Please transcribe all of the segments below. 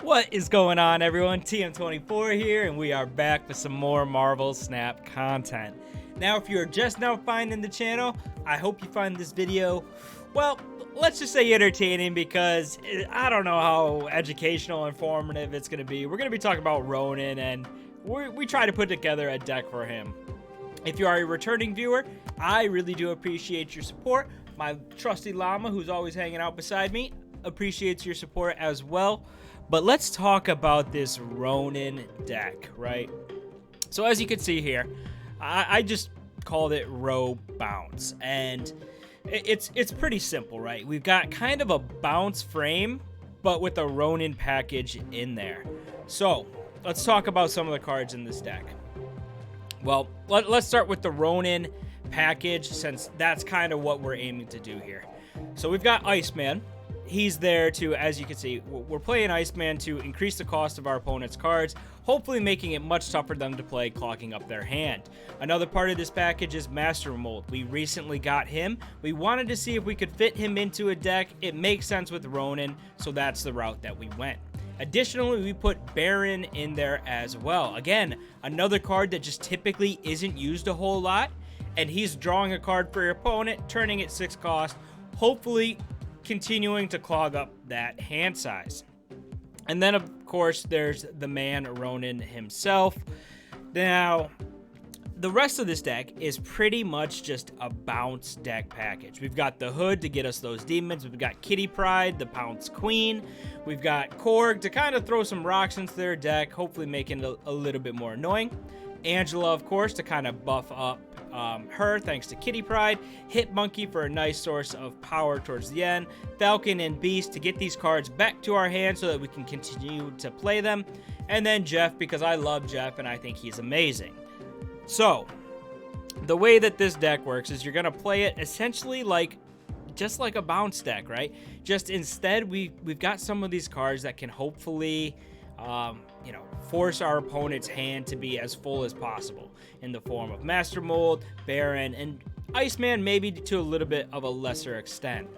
What is going on, everyone? TM24 here, and we are back with some more Marvel Snap content. Now, if you're just now finding the channel, I hope you find this video, well, let's just say entertaining, because I don't know how educational, informative it's going to be. We're going to be talking about Ronin, and we try to put together a deck for him. If you are a returning viewer, I really do appreciate your support. My trusty llama, who's always hanging out beside me, appreciates your support as well. But let's talk about this Ronin deck, right? So as you can see here, I just called it Ronan Bounce, and it's pretty simple, right? We've got kind of a bounce frame, but with a Ronin package in there. So let's talk about some of the cards in this deck. Well, let's start with the Ronin package, since that's kind of what we're aiming to do here. So we've got Iceman. He's there to, as you can see, we're playing Iceman to increase the cost of our opponent's cards, hopefully making it much tougher for them to play, clogging up their hand. Another part of this package is Master Mold. We recently got him. We wanted to see if we could fit him into a deck. It makes sense with Ronin, so that's the route that we went. Additionally, we put Baron in there as well. Again, another card that just typically isn't used a whole lot, and he's drawing a card for your opponent, turning it 6 cost, hopefully continuing to clog up that hand size. And then, of course, there's the man Ronin himself. Now, the rest of this deck is pretty much just a bounce deck package. We've got the Hood to get us those demons. We've got Kitty Pryde, the Pounce Queen. We've got Korg to kind of throw some rocks into their deck, hopefully making it a little bit more annoying. Angela, of course, to kind of buff up her thanks to Kitty Pryde. Hit Monkey for a nice source of power towards the end. Falcon and Beast to get these cards back to our hand so that we can continue to play them. And then Jeff, because I love Jeff and I think he's amazing. So, the way that this deck works is you're going to play it essentially just like a bounce deck, right? Just instead, we've got some of these cards that can hopefully force our opponent's hand to be as full as possible in the form of Master Mold, Baron, and Iceman, maybe to a little bit of a lesser extent.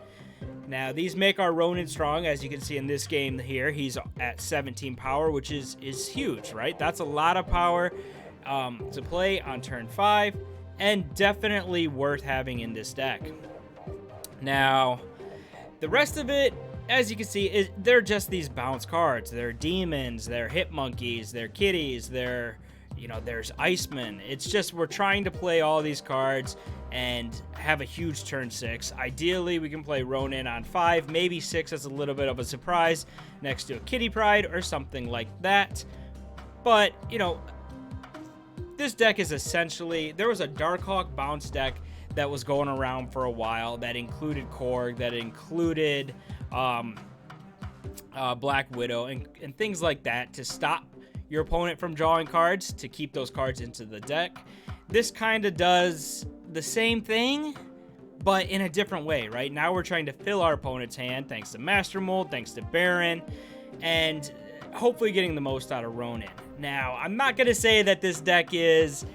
Now, these make our Ronin strong. As you can see in this game here, he's at 17 power, which is huge, right? That's a lot of power to play on turn 5, and definitely worth having in this deck. Now, the rest of it, as you can see, they're just these bounce cards. They're demons, they're hit monkeys, they're kitties, there's Iceman. It's just we're trying to play all these cards and have a huge turn 6. Ideally, we can play Ronin on 5, maybe 6 as a little bit of a surprise next to a Kitty Pryde or something like that. But, this deck is essentially, there was a Darkhawk bounce deck that was going around for a while that included Korg, that included Black Widow, and things like that to stop your opponent from drawing cards, to keep those cards into the deck. This kind of does the same thing, but in a different way, right? Now we're trying to fill our opponent's hand thanks to Master Mold, thanks to Baron, and hopefully getting the most out of Ronin. Now, I'm not going to say that this deck is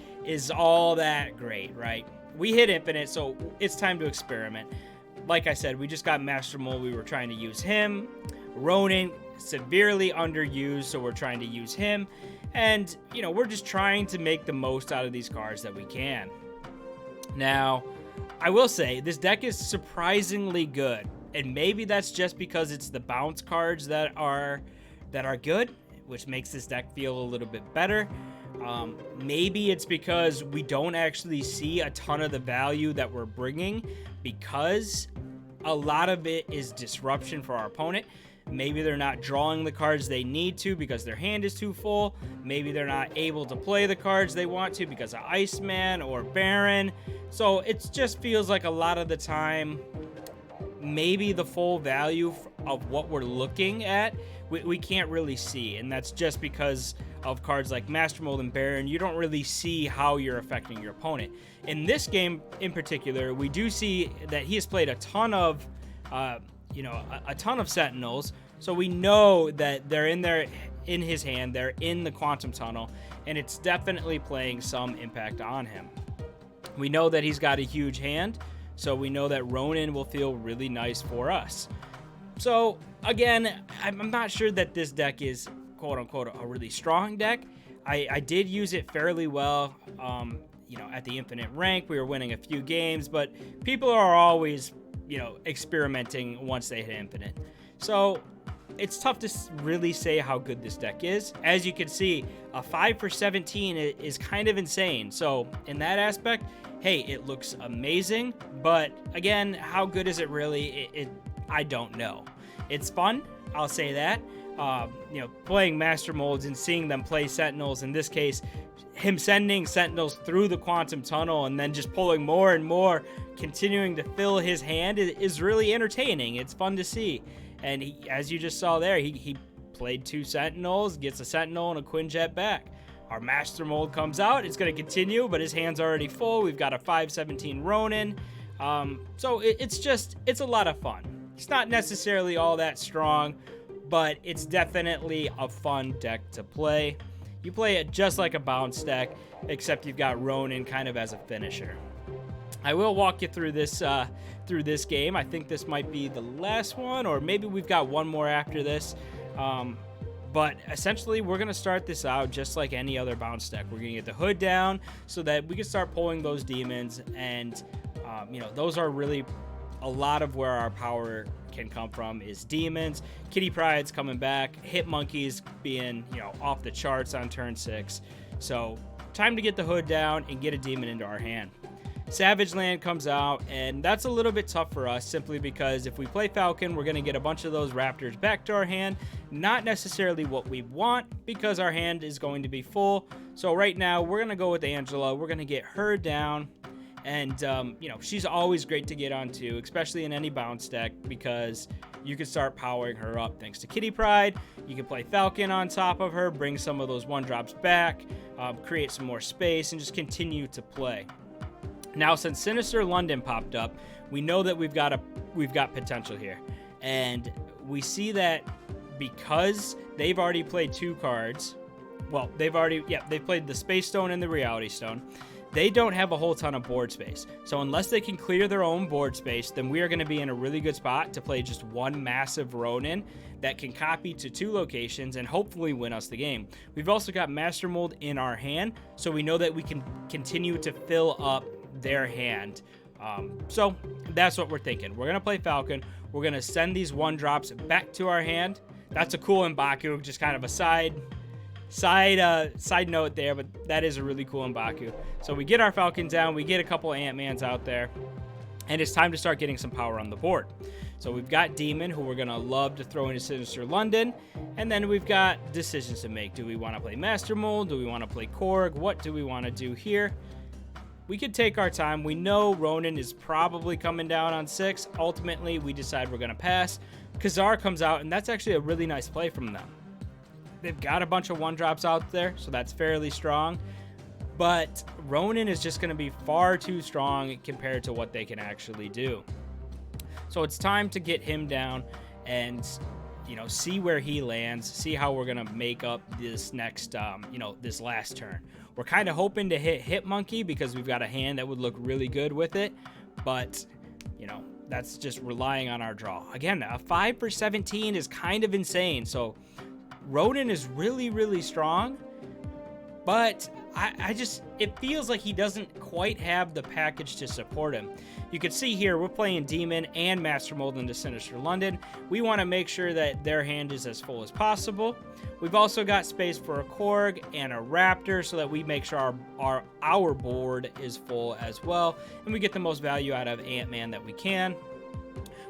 all that great, right? We hit Infinite, so it's time to experiment. Like I said, we just got Master Mold. We were trying to use him. Ronin, severely underused, so we're trying to use him. And, we're just trying to make the most out of these cards that we can. Now, I will say, this deck is surprisingly good. And maybe that's just because it's the bounce cards that are good, which makes this deck feel a little bit better. Maybe it's because we don't actually see a ton of the value that we're bringing, because a lot of it is disruption for our opponent. Maybe they're not drawing the cards they need to because their hand is too full. Maybe they're not able to play the cards they want to because of Iceman or Baron. So it just feels like a lot of the time, maybe the full value of what we're looking at, we can't really see. And that's just because of cards like Master Mold and Baron. You don't really see how you're affecting your opponent. In this game in particular, we do see that he has played a ton of a ton of Sentinels, so we know that they're in his hand, they're in the Quantum Tunnel, and it's definitely playing some impact on him. We know that he's got a huge hand, so we know that Ronin will feel really nice for us. So again, I'm not sure that this deck is quote unquote a really strong deck. I did use it fairly well. You know, at the infinite rank, we were winning a few games, but people are always, you know, experimenting once they hit infinite. So it's tough to really say how good this deck is. As you can see, a 5 for 17 is kind of insane. So in that aspect, hey, it looks amazing. But again, how good is it really? I don't know. It's fun, I'll say that. You know, playing Master Molds and seeing them play Sentinels, in this case, him sending Sentinels through the Quantum Tunnel and then just pulling more and more, continuing to fill his hand is really entertaining. It's fun to see. And he, as you just saw there, he played 2 Sentinels, gets a Sentinel and a Quinjet back. Our Master Mold comes out. It's going to continue, but his hand's already full. We've got a 5/17 Ronin. So it's a lot of fun. It's not necessarily all that strong, but it's definitely a fun deck to play. You play it just like a bounce deck, except you've got Ronin kind of as a finisher. I will walk you through this game. I think this might be the last one, or maybe we've got one more after this. But essentially, we're going to start this out just like any other bounce deck. We're going to get the hood down so that we can start pulling those demons, and you know, those are really a lot of where our power can come from is demons. Kitty Pryde's coming back. Hit Monkeys being, you know, off the charts on turn 6. So time to get the hood down and get a demon into our hand. Savage Land comes out, and that's a little bit tough for us simply because if we play Falcon, we're going to get a bunch of those Raptors back to our hand. Not necessarily what we want because our hand is going to be full. So right now, we're going to go with Angela. We're going to get her down. And, you know, she's always great to get onto, especially in any bounce deck, because you can start powering her up thanks to Kitty Pryde. You can play Falcon on top of her, bring some of those 1-drops back, create some more space, and just continue to play. Now, since Sinister London popped up, we know that we've got potential here. And we see that because they've already played 2 cards, well, they've played the Space Stone and the Reality Stone. They don't have a whole ton of board space. So unless they can clear their own board space, then we are going to be in a really good spot to play just one massive Ronin that can copy to 2 locations and hopefully win us the game. We've also got Master Mold in our hand, so we know that we can continue to fill up their hand. So that's what we're thinking. We're going to play Falcon. We're going to send these 1-drops back to our hand. That's a cool M'Baku, just kind of a side note there, but that is a really cool M'Baku. So we get our Falcon down, we get a couple of Ant-Mans out there, and it's time to start getting some power on the board. So we've got Demon, who we're going to love to throw into Sinister London, and then we've got decisions to make. Do we want to play Master Mold? Do we want to play Korg? What do we want to do here? We could take our time. We know Ronin is probably coming down on 6. Ultimately, we decide we're going to pass. Khazar comes out, and that's actually a really nice play from them. They've got a bunch of 1-drops out there, so that's fairly strong. But Ronin is just going to be far too strong compared to what they can actually do. So it's time to get him down and, you know, see where he lands, see how we're going to make up this next, you know, this last turn. We're kind of hoping to hit Monkey because we've got a hand that would look really good with it. But, you know, that's just relying on our draw. Again, a 5 for 17 is kind of insane. So Ronin is really, really strong, but it feels like he doesn't quite have the package to support him. You can see here, we're playing Demon and Master Mold into Sinister London. We want to make sure that their hand is as full as possible. We've also got space for a Korg and a Raptor so that we make sure our board is full as well, and we get the most value out of Ant-Man that we can.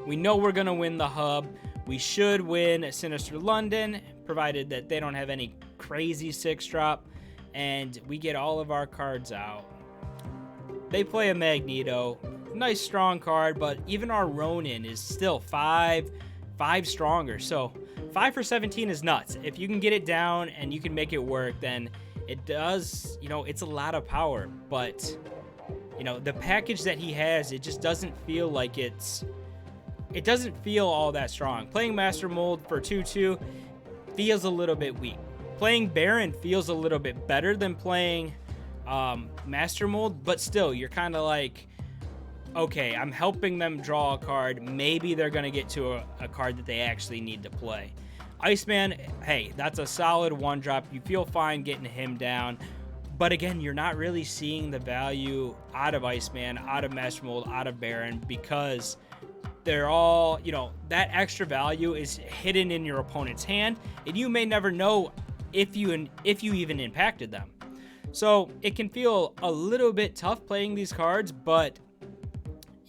We know we're going to win the hub. We should win Sinister London, provided that they don't have any crazy 6-drop, and we get all of our cards out. They play a Magneto. Nice strong card, but even our Ronin is still 5 stronger. So 5 for 17 is nuts. If you can get it down and you can make it work, then it does, you know, it's a lot of power. But, you know, the package that he has, it just doesn't feel like it doesn't feel all that strong. Playing Master Mold for 2/2 feels a little bit weak. Playing Baron feels a little bit better than playing Master Mold, but still, you're kind of like, okay, I'm helping them draw a card. Maybe they're going to get to a card that they actually need to play. Iceman, hey, that's a solid 1-drop. You feel fine getting him down. But again, you're not really seeing the value out of Iceman, out of Master Mold, out of Baron, because they're all, you know, that extra value is hidden in your opponent's hand, and you may never know if you even impacted them. So it can feel a little bit tough playing these cards, but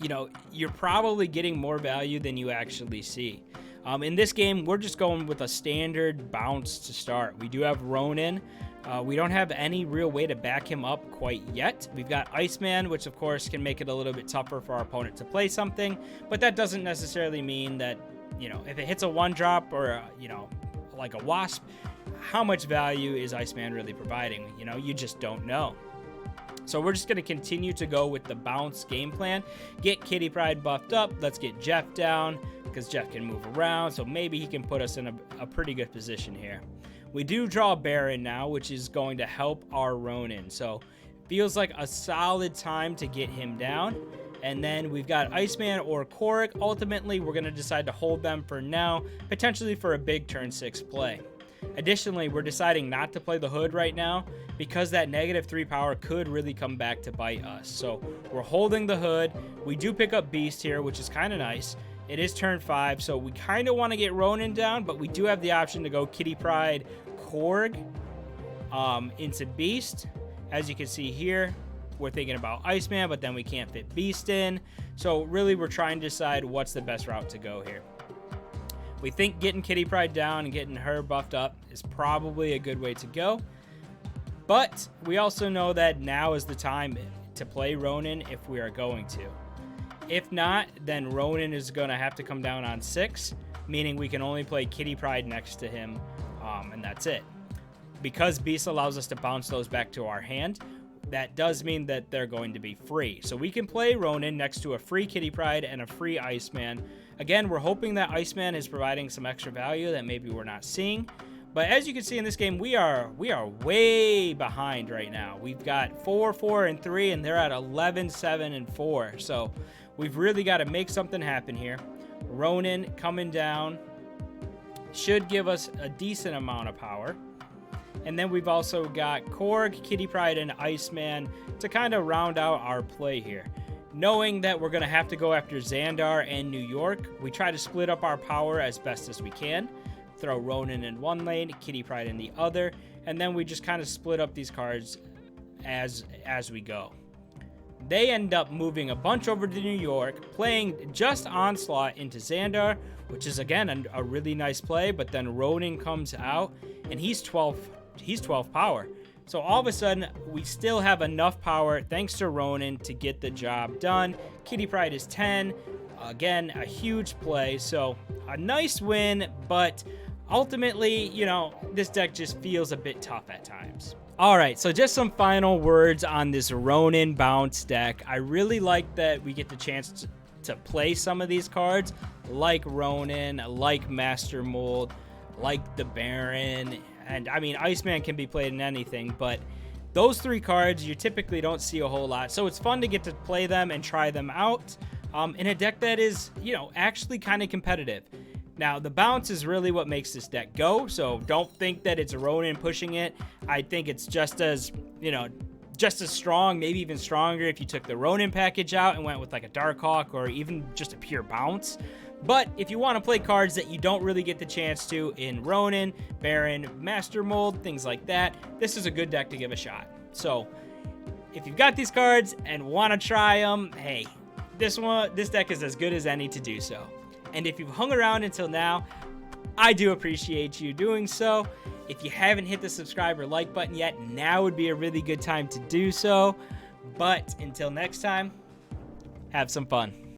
you know, you're probably getting more value than you actually see. In this game, we're just going with a standard bounce to start. We do have Ronin. We don't have any real way to back him up quite yet. We've got Iceman, which of course can make it a little bit tougher for our opponent to play something, but that doesn't necessarily mean that, you know, if it hits a 1-drop or, you know, like a Wasp, how much value is Iceman really providing? You know, you just don't know. So we're just going to continue to go with the bounce game plan. Get Kitty Pryde buffed up. Let's get Jeff down, because Jeff can move around, so maybe he can put us in a pretty good position here. We do draw Baron now, which is going to help our Ronin. So feels like a solid time to get him down. And then we've got Iceman or Korg. Ultimately, we're going to decide to hold them for now, potentially for a big turn 6 play. Additionally, we're deciding not to play the Hood right now because that -3 power could really come back to bite us. So we're holding the Hood. We do pick up Beast here, which is kind of nice. It is turn 5, so we kind of want to get Ronin down, but we do have the option to go Kitty Pryde, Korg into Beast. As you can see here, we're thinking about Iceman, but then we can't fit Beast in. So really, we're trying to decide what's the best route to go here. We think getting Kitty Pryde down and getting her buffed up is probably a good way to go. But we also know that now is the time to play Ronin if we are going to. If not, then Ronin is going to have to come down on 6, meaning we can only play Kitty Pryde next to him, and that's it. Because Beast allows us to bounce those back to our hand, that does mean that they're going to be free. So we can play Ronin next to a free Kitty Pryde and a free Iceman. Again, we're hoping that Iceman is providing some extra value that maybe we're not seeing. But as you can see in this game, we are way behind right now. We've got 4, 4, and 3, and they're at 11, 7, and 4. So we've really got to make something happen here. Ronin coming down should give us a decent amount of power. And then we've also got Korg, Kitty Pryde, and Iceman to kind of round out our play here. Knowing that we're going to have to go after Xandar and New York, we try to split up our power as best as we can. Throw Ronin in one lane, Kitty Pryde in the other, and then we just kind of split up these cards as we go. They end up moving a bunch over to New York, playing just Onslaught into Xandar, which is again a really nice play, but then Ronin comes out and he's 12 power. So all of a sudden, we still have enough power, thanks to Ronin, to get the job done. Kitty Pryde is 10. Again, a huge play. So a nice win, but ultimately, you know, this deck just feels a bit tough at times. All right, so just some final words on this Ronan Bounce deck. I really like that we get the chance to play some of these cards, like Ronin, like Master Mold, like the Baron. And I mean, Iceman can be played in anything, but those 3 cards you typically don't see a whole lot. So it's fun to get to play them and try them out in a deck that is, you know, actually kind of competitive. Now, the bounce is really what makes this deck go. So don't think that it's Ronin pushing it. I think it's just as, you know, just as strong, maybe even stronger if you took the Ronin package out and went with like a Darkhawk or even just a pure bounce. But if you want to play cards that you don't really get the chance to in Ronin, Baron, Master Mold, things like that, this is a good deck to give a shot. So if you've got these cards and want to try them, hey, this deck is as good as any to do so. And if you've hung around until now, I do appreciate you doing so. If you haven't hit the subscribe or like button yet, now would be a really good time to do so. But until next time, have some fun.